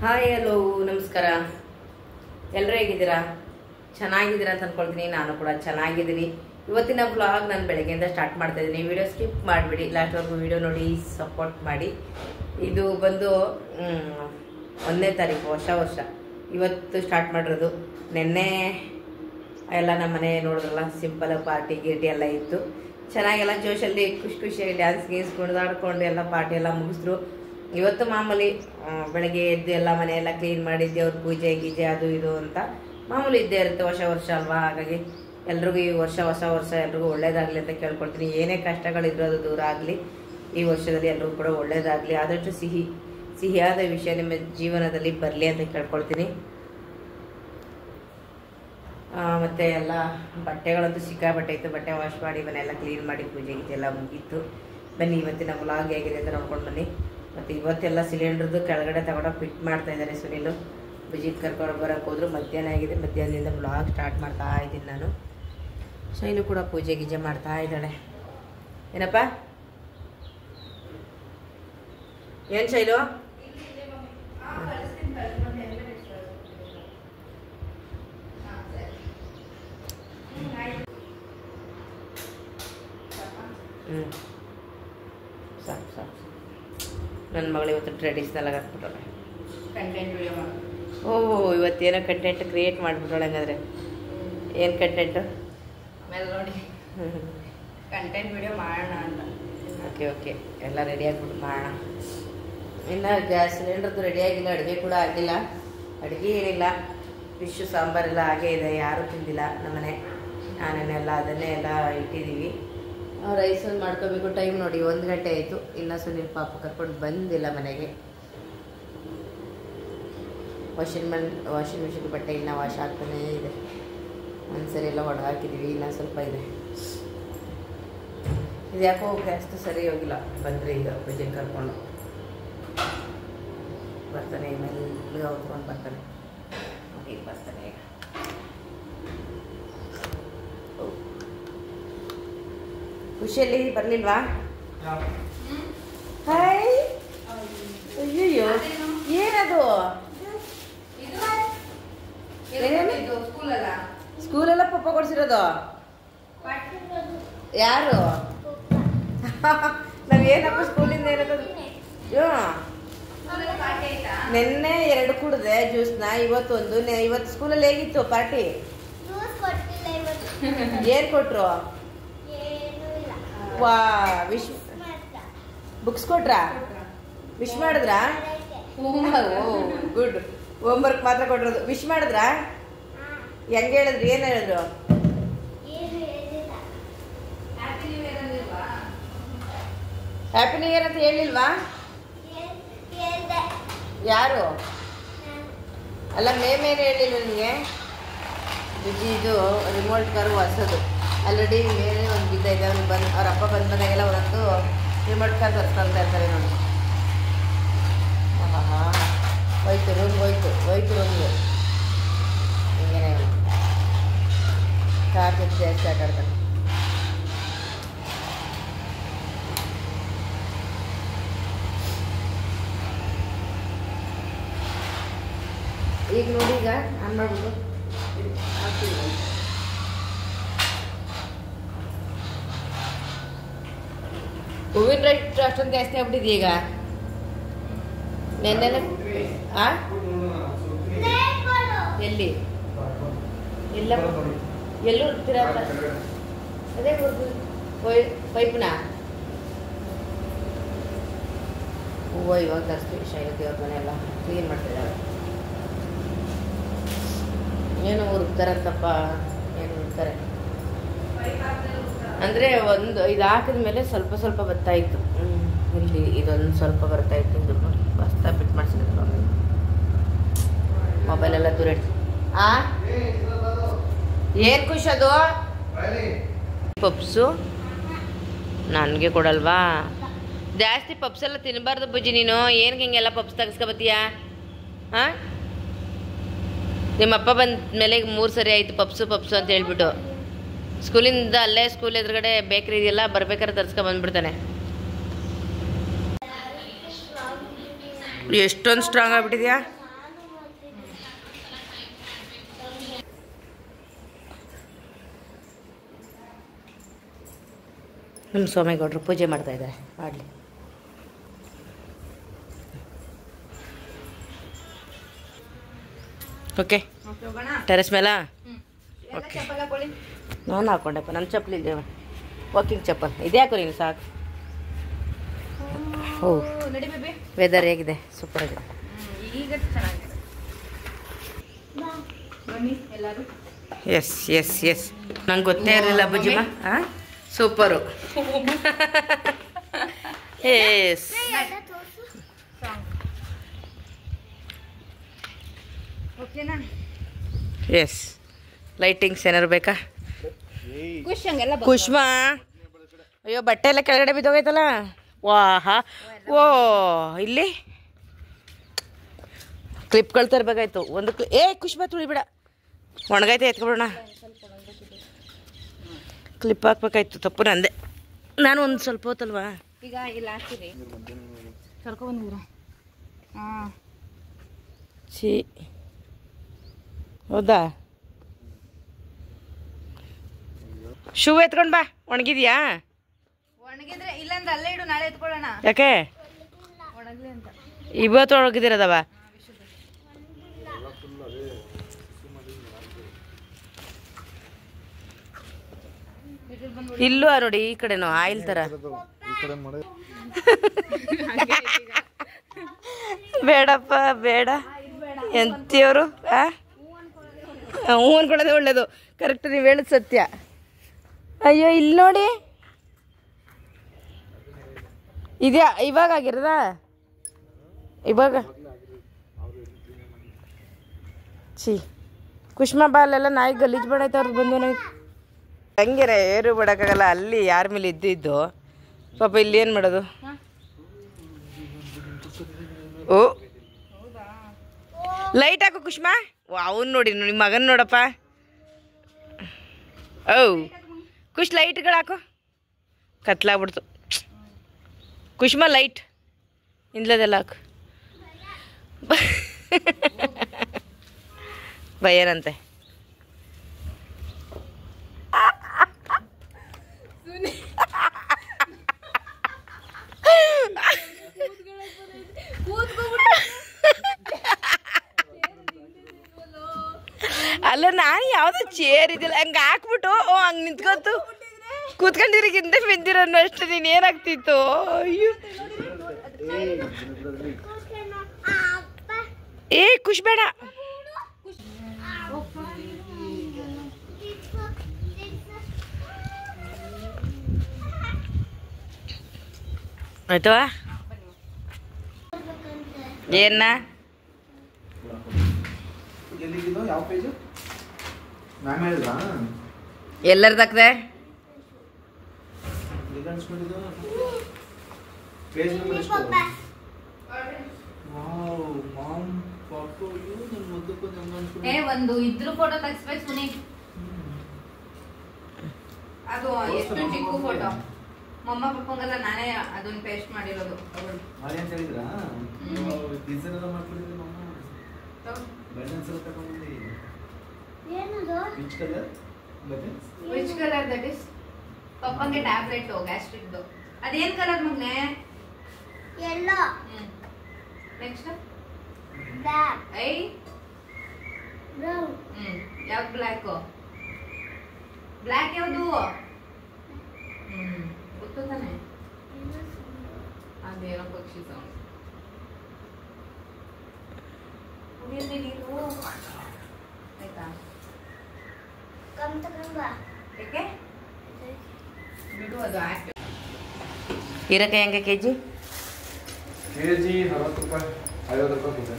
Hi hello ನಮಸ್ಕಾರ. ಎಲ್ಲರೂ ಹೇಗಿದ್ದೀರಾ? ಚೆನ್ನಾಗಿದ್ದೀರಾ ಅಂತ ಅನ್ಕೊಳ್ತೀನಿ. ನಾನು ಕೂಡ ಚೆನ್ನಾಗಿದ್ದೀನಿ. ಇವತ್ತಿನ ವ್ಲಾಗ್ ನಾನು ಬೆಳಗ್ಗೆಯಿಂದ ಸ್ಟಾರ್ಟ್ ಮಾಡ್ತಾ ಇದ್ದೀನಿ. ವಿಡಿಯೋ ಸ್ಕಿಪ್ ಮಾಡಿಬಿಡಿ, ಲಾಸ್ಟ್ವರೆಗೂ ವಿಡಿಯೋ ನೋಡಿ ಸಪೋರ್ಟ್ ಮಾಡಿ. ಇದು ಬಂದು 1ನೇ ತಾರೀಕು, ವರ್ಷ ಇವತ್ತು ಸ್ಟಾರ್ಟ್ ಮಾಡಿರೋದು. ನೆನ್ನೆ ಎಲ್ಲ ನಮ್ಮ ಮನೆ ನೋಡಿದ್ರಲ್ಲ, ಸಿಂಪಲ್ ಪಾರ್ಟಿ ಗೀಟಿ ಎಲ್ಲ ಇತ್ತು. ಚೆನ್ನಾಗೆಲ್ಲ ಜೋಶಲ್ಲಿ ಖುಷಿಯಾಗಿ ಡ್ಯಾನ್ಸ್ ಗೀನ್ಸ್ ಕುಣಿದಾಡ್ಕೊಂಡು ಎಲ್ಲ ಪಾರ್ಟಿ ಎಲ್ಲ ಮುಗಿಸಿದ್ರು. ಇವತ್ತು ಮಾಮೂಲಿ ಬೆಳಗ್ಗೆ ಎದ್ದು ಎಲ್ಲ ಮನೆಯೆಲ್ಲ ಕ್ಲೀನ್ ಮಾಡಿ ದೇವ್ರ ಪೂಜೆ ಗೀಜೆ ಅದು ಇದು ಅಂತ ಮಾಮೂಲಿ ಇದ್ದೇ ಇರುತ್ತೆ. ವರ್ಷ ಅಲ್ವಾ, ಹಾಗಾಗಿ ಎಲ್ರಿಗೂ ಈ ವರ್ಷ ಎಲ್ರಿಗೂ ಒಳ್ಳೇದಾಗಲಿ ಅಂತ ಕೇಳ್ಕೊಳ್ತೀನಿ. ಏನೇ ಕಷ್ಟಗಳಿದ್ರು ಅದು ದೂರ ಆಗಲಿ. ಈ ವರ್ಷದಲ್ಲಿ ಎಲ್ರಿಗೂ ಕೂಡ ಒಳ್ಳೇದಾಗಲಿ. ಆದಷ್ಟು ಸಿಹಿಯಾದ ವಿಷಯ ನಿಮ್ಮ ಜೀವನದಲ್ಲಿ ಬರಲಿ ಅಂತ ಕೇಳ್ಕೊಳ್ತೀನಿ. ಮತ್ತು ಎಲ್ಲ ಬಟ್ಟೆಗಳಂತೂ ಸಿಕ್ಕಾಬಟ್ಟೆ ಇತ್ತು. ಬಟ್ಟೆ ವಾಶ್ ಮಾಡಿ ಮನೆಯೆಲ್ಲ ಕ್ಲೀನ್ ಮಾಡಿ ಪೂಜೆ ಗೀಜೆ ಎಲ್ಲ ಮುಗೀತು. ಬನ್ನಿ ಇವತ್ತಿನ ವ್ಲಾಗ್ ಹೇಗಿದೆ ಅಂತ ನೋಡ್ಕೊಂಡು ಬನ್ನಿ. ಮತ್ತು ಇವತ್ತೆಲ್ಲ ಸಿಲಿಂಡ್ರದ್ದು ಕೆಳಗಡೆ ತಗೊಂಡೋಗಿ ಫಿಟ್ ಮಾಡ್ತಾ ಇದ್ದಾರೆ ಸುನಿಲು. ವಿಜಿಟ್ ಕರ್ಕೊಂಡು ಬರೋಕ್ಕೆ ಹೋದ್ರು. ಮಧ್ಯಾಹ್ನ ಆಗಿದೆ. ಮಧ್ಯಾಹ್ನದಿಂದ ವ್ಲಾಗ್ ಸ್ಟಾರ್ಟ್ ಮಾಡ್ತಾ ಇದ್ದೀನಿ ನಾನು. ಶೈಲು ಕೂಡ ಪೂಜೆ ಗೀಜೆ ಮಾಡ್ತಾ ಇದ್ದಾಳೆ. ಏನಪ್ಪ ಏನು ಶೈಲು? ಸಾಕು ನನ್ನ ಮಗಳು ಇವತ್ತು ಟ್ರೆಡಿಷ್ನಲ್ ಆಗಿ ಹಾಕ್ಬಿಟ್ಟಳೆ. ಕಂಟೆಂಟ್ ವಿಡಿಯೋ ಮಾಡಿ. ಇವತ್ತೇನೋ ಕಂಟೆಂಟ್ ಕ್ರಿಯೇಟ್ ಮಾಡಿಬಿಟ್ಟಳೆ. ಹಂಗಾದ್ರೆ ಏನು ಕಂಟೆಂಟು? ಆಮೇಲೆ ನೋಡಿ ಕಂಟೆಂಟ್ ವಿಡಿಯೋ ಮಾಡೋಣ ಅಂತ. ಓಕೆ ಎಲ್ಲ ರೆಡಿ ಆಗಿಬಿಟ್ಟು ಮಾಡೋಣ. ಇನ್ನು ಗ್ಯಾಸ್ ಸಿಲಿಂಡ್ರದ್ದು ರೆಡಿ ಆಗಿಲ್ಲ, ಅಡುಗೆ ಕೂಡ ಆಗಿಲ್ಲ. ಅಡುಗೆ ಏನಿಲ್ಲ, ಫಿಶು ಸಾಂಬಾರೆಲ್ಲ ಹಾಗೇ ಇದೆ. ಯಾರೂ ತಿಂದಿಲ್ಲ ನಮ್ಮನೆ. ನಾನೇನೆಲ್ಲ ಅದನ್ನೇ ಎಲ್ಲ ಇಟ್ಟಿದ್ದೀವಿ. ರೈಸ್ ಒಂದು ಮಾಡ್ಕೋಬೇಕು. ಟೈಮ್ ನೋಡಿ 1 ಗಂಟೆ ಆಯಿತು. ಇನ್ನೂ ಸುನಿಲ್ ಪಾಪ ಕರ್ಕೊಂಡು ಬಂದಿಲ್ಲ ಮನೆಗೆ. ವಾಷಿಂಗ್ ಮಿಷಿನ್ ಬಟ್ಟೆ ಇನ್ನೂ ವಾಶ್ ಆಗ್ತಾನೇ ಇದೆ. ಒಂದ್ಸರಿ ಎಲ್ಲ ಒಣ ಹಾಕಿದ್ದೀವಿ, ಇನ್ನೂ ಸ್ವಲ್ಪ ಇದೆ. ಇದು ಯಾಕೋ ಗ್ಯಾಸ್ದು ಸರಿ ಹೋಗಿಲ್ಲ. ಬಂದರೆ ಈಗ ಪೂಜೆಗೆ ಕರ್ಕೊಂಡು ಬರ್ತಾನೆ. ಮೆಲ್ಲಗೆ ಹೊತ್ಕೊಂಡು ಬರ್ತಾನೆ. ಈಗ ಬರ್ತಾನೆ. ಈಗ ಖುಷಿಯಲ್ಲಿ ಬರಲಿಲ್ವಾ? ಹಾಯ್. ಅಯ್ಯಯ್ಯೋ, ಏನದು? ಸ್ಕೂಲೆಲ್ಲ ಪಪ್ಪ ಕೊಡ್ಸಿರೋದು? ಯಾರು? ನಾವೇನಪ್ಪ ಸ್ಕೂಲಿಂದ ಏನದು? ನೆನ್ನೆ 2 ಕುಡಿದೆ ಜ್ಯೂಸ್ನ. ಇವತ್ತು ಸ್ಕೂಲಲ್ಲಿ ಹೇಗಿತ್ತು ಪಾರ್ಟಿ? ಏನ್ ಕೊಟ್ರು? ವಾ, ಬುಕ್ಸ್ ಕೊಟ್ರಾ? ವಿಶ್ ಮಾಡಿದ್ರಾ? ಗುಡ್. ಹೋಮ್ವರ್ಕ್ ಮಾತ್ರ ಕೊಟ್ಟಿರೋದು. ವಿಶ್ ಮಾಡಿದ್ರಾ? ಹೆಂಗೆ ಹೇಳಿದ್ರು? ಏನು ಹೇಳಿದ್ರು? ಹ್ಯಾಪಿ ನ್ಯೂ ಇಯರ್ ಅಂತ ಹೇಳಿಲ್ವಾ? ಯಾರು? ಅಲ್ಲ, ಮೇಮೇನು ಹೇಳಿಲ್ಲ ನಿಮಗೆ? ಇದು ರಿಮೋಟ್ ಕಾರು ಹೊಸದು. ಆಲ್ರೆಡಿ ಮೇಲೆ ಒಂದು ಬಿದ್ದೈತೆ. ಅವ್ನಿಗೆ ಅವ್ರ ಅಪ್ಪ ಬಂದಾಗೆಲ್ಲ ಅವರಂತೂ ರಿಮೋಟ್ ಕಾರ್ ತರ್ಸ್ಕೊಳ್ತಾ ಇರ್ತಾರೆ ನೋಡಿ. ಹೋಯ್ತು ರೂಮ್ಗೆ. ಹಿಂಗೇನೆ ಕಾರ್ ಜಾಸ್ತಿ ಆಟ ಆಡ್ತಾನೆ. ಈಗ ನೋಡಿ, ಈಗ ಆನ್ ಮಾಡ್ಬಿಟ್ಟು ಹಾಕ್ತೀವಿ. ಹೂವಿನ ರೇಟ್ ಅಷ್ಟೊಂದು ಜಾಸ್ತಿ ಆಗ್ಬಿಟ್ಟಿದೆ ಈಗ. ನೆನ್ನೆ ಎಲ್ಲಿ ಎಲ್ಲ ಎಲ್ಲೂ ಇರ್ತೀರ? ಅದೇ ಪೈಪ್ನ ಹೂವು ಇವಾಗ ತರಿಸ್ತೀವಿ. ಶೈಲತಿ ಅವ್ರ ಮನೆ ಎಲ್ಲ ಕ್ಲೀನ್ ಮಾಡ್ತಿದ್ದಾರೆ. ಏನು ಹುಡುಕ್ತಾರಂತಪ್ಪ, ಏನು ಹುಡುಕ್ತಾರೆ ಅಂದರೆ ಇದು ಹಾಕಿದ ಮೇಲೆ ಸ್ವಲ್ಪ ಬರ್ತಾಯಿತ್ತು. ಇಲ್ಲಿ ಇದೊಂದು ಸ್ವಲ್ಪ ಬರ್ತಾಯಿತ್ತು. ಇದು ನೋಡಿ ಹೊಸ್ತಾ ಬಿಟ್ಟು ಮಾಡಿಸಿದ್ರು. ಮೊಬೈಲೆಲ್ಲ ದೂರ ಇಟ್ಟು. ಏನು ಖುಷಿ ಅದು? ಪಪ್ಸು ನನಗೆ ಕೊಡಲ್ವಾ? ಜಾಸ್ತಿ ಪಪ್ಸ್ ಎಲ್ಲ ತಿನ್ನಬಾರ್ದು ಬುಜ್ಜಿ. ನೀನು ಏನಕ್ಕೆ ಹಿಂಗೆಲ್ಲ ಪಪ್ಸ್ ತೆಗೆಸ್ಕೊಬತ್ತೀಯಾ? ಹಾಂ, ನಿಮ್ಮಪ್ಪ ಬಂದ ಮೇಲೆ 3 ಸರಿ ಆಯಿತು ಪಪ್ಸು ಅಂತ ಹೇಳ್ಬಿಟ್ಟು. ಸ್ಕೂಲಿಂದ ಅಲ್ಲೇ ಸ್ಕೂಲ್ ಎದುರುಗಡೆ ಬೇಕ್ರಿ ಇದೆಯಲ್ಲ, ಬರ್ಬೇಕಾದ್ರೆ ತರಿಸ್ಕೊಂಬಂದ್ಬಿಡ್ತಾನೆ. ಎಷ್ಟೊಂದು ಸ್ಟ್ರಾಂಗ್ ಆಗಿಬಿಟ್ಟಿದ್ಯಾ? ನಮ್ಮ ಸೋಮೇಗೌಡರು ಪೂಜೆ ಮಾಡ್ತಾ ಇದ್ದಾರೆ, ಮಾಡಲಿ. ಓಕೆ, ಟೆರೆಸ್ ಮೇಲಾ? ಓಕೆ, ನಾನು ಹಾಕ್ಕೊಂಡೆಪ್ಪ, ನನ್ನ ಚಪ್ಪಲಿ ಇದೆ, ವಾಕಿಂಗ್ ಚಪ್ಪಲ್ ಇದೇ ಹಾಕೋ ನೀನು ಸಾಕು. ಓ, ವೆದರ್ ಹೇಗಿದೆ? ಸೂಪರ್ ಆಗಿದೆ. ಈಗ ಚೆನ್ನಾಗಿದೆ. ಬನ್ನಿ ಎಲ್ಲರೂ. ಎಸ್ ಎಸ್ ಎಸ್, ನಂಗೆ ಗೊತ್ತೇ ಇರಲಿಲ್ಲ ಬುಜ್ಜಿಮ್ಮ. ಹಾಂ, ಸೂಪರು. ಎಸ್, ಓಕೆನಾ? ಎಸ್. ಲೈಟಿಂಗ್ಸ್ ಏನಾರು ಬೇಕಾ? ಖುಷಂಗೆಲ್ಲ ಕುಷ್ಮಾ, ಅಯ್ಯೋ ಬಟ್ಟೆ ಎಲ್ಲ ಕೆಳಗಡೆ ಬಿದ್ದೋಗೈತಲ್ಲ. ವಾಹಾ, ಓ ಇಲ್ಲಿ ಕ್ಲಿಪ್ಗಳು ತರಬೇಕಾಯ್ತು. ಒಂದು ಕುಷ್ಮಾ ತುಳಿಬೇಡ, ಒಣಗೈತೆ, ಎತ್ಕೊಬಿಡೋಣ. ಕ್ಲಿಪ್ ಹಾಕ್ಬೇಕಾಯ್ತು, ತಪ್ಪು ನಂದೆ. ನಾನು ಒಂದು ಸ್ವಲ್ಪ ಹೊತ್ತಲ್ವಾ. ಈಗ ಇಲ್ಲಿ ಹಾಕ್ತೀರಿ, ಕರ್ಕೊಬಂದಿರ. ಹಾಂ, ಸಿ, ಹೌದಾ? ಶೂ ಎತ್ಕೊಂಡು ಬಾ, ಒಣಗಿದ್ಯಾ? ಒಣಗಿದ್ರೆ ಇಲ್ಲಾಂದ್ರೆ ಅಲ್ಲೇ ಇಡು, ನಾಳೆ ಎತ್ಕೊಳ್ಳೋಣ. ಯಾಕೆ ಒಣಗ್ಲಿ ಅಂತ. ಇವತ್ತು ಒಣಗಿದಿರೋದವ. ಇಲ್ಲೂ ನೋಡಿ, ಈ ಕಡೆನೂ ಆಯಿಲ್ ಥರ. ಬೇಡಪ್ಪ ಬೇಡ, ಎಂತಿಯವರು ಹ್ಞೂ ಅನ್ಕೊಳ್ಳೋದೇ ಒಳ್ಳೇದು. ಕರೆಕ್ಟ್, ನೀವು ಹೇಳೋದು ಸತ್ಯ. ಅಯ್ಯೋ ಇಲ್ಲಿ ನೋಡಿ, ಇದೆಯಾ ಇವಾಗ ಆಗಿರದ? ಇವಾಗ ಛೀ, ಕುಷ್ಮಾ ಬಾಲೆಲ್ಲ ನಾಯಿ ಗಲೀಜು ಮಾಡೈತೆ. ಅವ್ರದ್ದು ಬಂದು ನನಗೆ ಹಂಗೇನೆ ಏರು ಬಿಡೋಕ್ಕಾಗಲ್ಲ. ಅಲ್ಲಿ ಯಾರ ಮೇಲೆ ಇದ್ದು ಪಾಪ ಇಲ್ಲಿ ಏನು ಮಾಡೋದು? ಓ, ಲೈಟ್ ಹಾಕು ಕುಷ್ಮಾ. ಅವ್ನು ನೋಡಿ, ನಿಮ್ಮ ಮಗನ ನೋಡಪ್ಪ. ಓ ಕುಶ್, ಲೈಟ್ಗಳು ಹಾಕು. ಕತ್ಲಾಗ್ಬಿಡ್ತು. ಕುಷ್ಮಾ ಲೈಟ್ ಇಂದ್ಲದೆಲ್ಲ ಹಾಕು. ಭಯನಂತೆ. ಅಲ್ಲ, ನಾನು ಯಾವ್ದು ಚೇರ್ ಇದಿಲ್ಲ, ಹಂಗೆ ಹಾಕ್ಬಿಟ್ಟು ಹಂಗೆ ನಿಂತ್ಕೊತು ಕೂತ್ಕೊಂಡಿರಿಗಿಂತ ಬಿದ್ದಿರೋನು ಅಷ್ಟು. ನೀನು ಏನಾಗ್ತಿತ್ತು? ಅಯ್ಯೋ, ಏ ಖುಷ್ ಬೇಡ. ಆಯ್ತವಾ? ಏನ ಎಲ್ಲರದಾಕ್ದೆ? ಒಂದು ಇದ್ರ ಫೋಟೋ ತೆಗಿಸ್ಬೇಕು ಸುನಿ. ಅದು ಎಷ್ಟು ಚಿಕ್ಕ ಫೋಟೋ. ಮಮ್ಮ ಪಪ್ಪಂಗೆಲ್ಲ ನಾನೇ ಅದನ್ನ ಪೇಸ್ಟ್ ಮಾಡಿರೋದು. Which colour that is? ಪಪ್ಪಂಗೆ ಟ್ಯಾಬ್ಲೆಟ್ ಗ್ಯಾಸ್ಟ್ರಿಕ್ದು. ಅದೇನ್ ಕಲರ್ ಮಗ್ನೆ? ಯೆಲ್ಲೋ. Next black. ಐ ಬ್ರೌನ್. ಯಾವ್ದು ಬ್ಲ್ಯಾಕ್? ಬ್ಲ್ಯಾಕ್ ಯಾವುದು? ಗೊತ್ತು ತಾನೆ? ಅದೇನೋ ಪಕ್ಷಿ ಸೌಂಡ್. ನೀರು ಆಯ್ತಾ? ಯಾಕೆ ಬಿಡು, ಅದು ಆಕ್ಟ್. ಹೀರೆಕಾಯಿ ಹೆಂಗೆ ಕೆಜಿ? ಕೆಜಿ 40 ರೂಪಾಯಿ, 50 ರೂಪಾಯಿ ಇದೆ.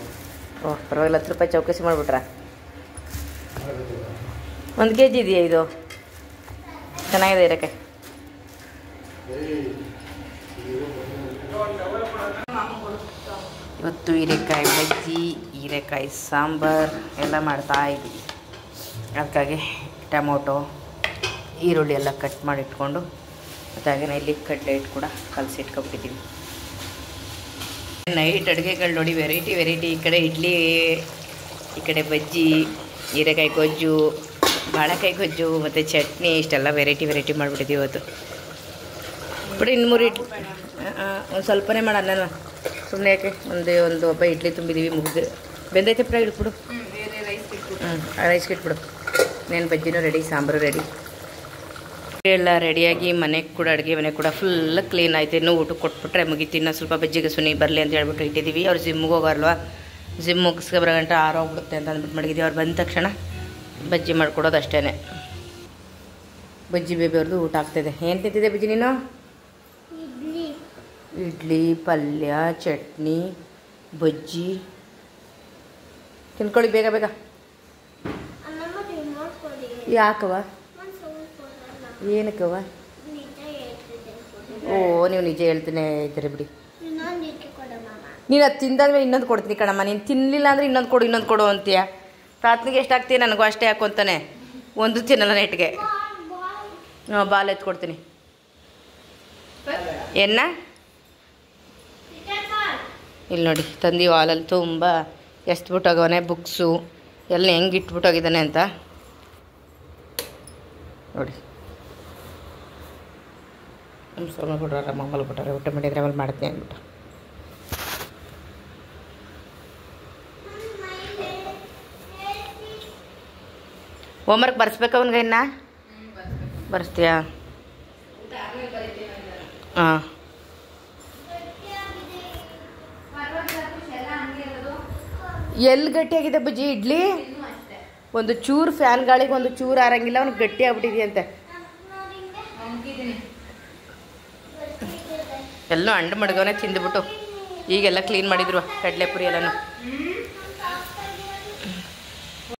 ಓಹ್ ಪರವಾಗಿಲ್ಲ, 10 ರೂಪಾಯಿ ಚೌಕಸಿ ಮಾಡಿಬಿಟ್ರಾ? 1 kg ಇದೆಯಾ ಇದು? ಚೆನ್ನಾಗಿದೆ ಹೀರೆಕಾಯಿ. ಇವತ್ತು ಹೀರೆಕಾಯಿ ಬಜ್ಜಿ, ಹೀರೆಕಾಯಿ ಸಾಂಬಾರ್ ಎಲ್ಲ ಮಾಡ್ತಾ ಇದ್ದೀವಿ. ಅದಕ್ಕಾಗಿ ಟೊಮೊಟೊ, ಈರುಳ್ಳಿ ಎಲ್ಲ ಕಟ್ ಮಾಡಿ ಇಟ್ಕೊಂಡು, ಮತ್ತು ಹಾಗೆ ಇಲ್ಲಿ ಕಡಲೆ ಹಿಟ್ಟು ಕೂಡ ಕಲಸಿ ಇಟ್ಕೊಬಿಟ್ಟಿದ್ದೀವಿ. ನೈಟ್ ಅಡುಗೆಗಳು ನೋಡಿ, ವೆರೈಟಿ ವೆರೈಟಿ. ಈ ಕಡೆ ಇಡ್ಲಿ, ಈ ಕಡೆ ಬಜ್ಜಿ, ಹೀರೆಕಾಯಿ ಗೊಜ್ಜು, ಬಾಳೆಕಾಯಿ ಗೊಜ್ಜು ಮತ್ತು ಚಟ್ನಿ, ಇಷ್ಟೆಲ್ಲ ವೆರೈಟಿ ವೆರೈಟಿ ಮಾಡಿಬಿಟ್ಟಿದ್ದೀವಿ ಇವತ್ತು. ಬಿಡಿ ಇನ್ನು 3 ಇಡ್ಲಿ ಒಂದು ಸ್ವಲ್ಪನೇ ಮಾಡ ನಾನು ಸುಮ್ಮನೆ ಯಾಕೆ ಒಂದು ಒಬ್ಬ ಇಡ್ಲಿ ತುಂಬಿದ್ದೀವಿ ಮುಗಿದು ಬೆಂದೈತೆ ಫ್ರೈ ಇಟ್ಬಿಡು. ರೈಸ್ ಇಟ್ಬಿಡು. ನೇನು ಬಜ್ಜಿನೂ ರೆಡಿ, ಸಾಂಬಾರು ರೆಡಿ, ಎಲ್ಲ ರೆಡಿಯಾಗಿ ಮನೆಗೆ ಕೂಡ ಅಡುಗೆ ಮನೆ ಕೂಡ ಫುಲ್ ಕ್ಲೀನ್ ಆಯ್ತು. ಇನ್ನೂ ಊಟಕ್ಕೆ ಕೊಟ್ಬಿಟ್ರೆ ಮುಗೀತು. ಇನ್ನೂ ಸ್ವಲ್ಪ ಬಜ್ಜಿಗೆ ಸುನಿ ಬರಲಿ ಅಂತ ಹೇಳ್ಬಿಟ್ಟು ಇಟ್ಟಿದ್ದೀವಿ. ಅವ್ರು ಜಿಮ್ಗೆ ಹೋಗೋಲ್ವಾ, ಜಿಮ್ ಮುಗಿಸ್ಕೊ ಬರೋ ಗಂಟೆ 6 ಹೋಗ್ಬಿಡುತ್ತೆ ಅಂತ ಅಂದ್ಬಿಟ್ಟು ಮಡಗಿದ್ದೀವಿ. ಅವ್ರು ಬಂದ ತಕ್ಷಣ ಬಜ್ಜಿ ಮಾಡ್ಕೊಡೋದು ಅಷ್ಟೇ. ಬಜ್ಜಿ ಬೇಬಿ ಅವ್ರದ್ದು ಊಟ ಆಗ್ತಾಯಿದೆ. ಏನು ತಿಂತಿದ್ದೆ ಬಜ್ಜಿ ನೀನು? ಇಡ್ಲಿ, ಪಲ್ಯ, ಚಟ್ನಿ, ಬಜ್ಜಿ ತಿನ್ಕೊಳ್ಳಿ ಬೇಗ ಬೇಗ. ಯಾಕವ? ಏನಕ್ಕವ? ಓ ನೀವು ನಿಜ ಹೇಳ್ತೀನಿ ಇದ್ದೀರಿ ಬಿಡಿ. ನೀನು ಅದು ತಿಂದಾದ್ಮೇಲೆ ಇನ್ನೊಂದು ಕೊಡ್ತೀನಿ ಕಣಮ್ಮ. ನೀನು ತಿನ್ನಲಿಲ್ಲ ಅಂದರೆ ಇನ್ನೊಂದು ಕೊಡು ಅಂತೀಯ. ರಾತ್ರಿಗೆ ಎಷ್ಟಾಗ್ತೀಯ? ನನಗೂ ಅಷ್ಟೇ ಹಾಕೊಂತಾನೆ. ಒಂದು ತಿನ್ನಲ್ಲ ನೆಟ್ಗೆ. ಬಾಲ್ ಎತ್ಕೊಡ್ತೀನಿ. ಎನ್ನ ಇಲ್ಲಿ ನೋಡಿ ತಂದಿ ವಾಲಲ್ಲಿ ತುಂಬ ಎಸ್ಬಿಟ್ಟೋಗವನೆ ಬುಕ್ಸು ಎಲ್ಲ ಹೆಂಗೆ ಇಟ್ಬಿಟ್ಟೋಗಿದ್ದಾನೆ ಅಂತ ನೋಡಿ. ನಮ್ಮ ಸೋಮ ಕೊಟ್ಟಾರ, ಮಮ್ಮಲ್ಲಿ ಕೊಟ್ಟಾರೆ. ಊಟ ಮಾಡಿದ್ರೆ ಆಮೇಲೆ ಮಾಡ್ತೀನಿ ಅಂದ್ಬಿಟ್ಟು. ಹೋಮ್ವರ್ಕ್ ಬರ್ಸ್ಬೇಕು ಅವನಿಗೆ? ಇನ್ನ ಬರ್ಸ್ತೀಯಾ? ಹಾಂ. ಎಲ್ಲಿ ಗಟ್ಟಿಯಾಗಿದೆ ಬಜ್ಜಿ ಇಡ್ಲಿ? ಒಂದು ಚೂರು ಫ್ಯಾನ್ ಗಾಳಿಗೆ ಒಂದು ಚೂರು ಆರಂಗಿಲ್ಲ. ಅವ್ನಿಗೆ ಗಟ್ಟಿ ಆಗ್ಬಿಟ್ಟಿದೆಯಂತೆ. ಎಲ್ಲೂ ಅಂಡು ಮಡ್ಗವನೇ ತಿಂದುಬಿಟ್ಟು ಈಗೆಲ್ಲ ಕ್ಲೀನ್ ಮಾಡಿದ್ರು ಕಡಲೆಪುರಿ ಎಲ್ಲನೂ.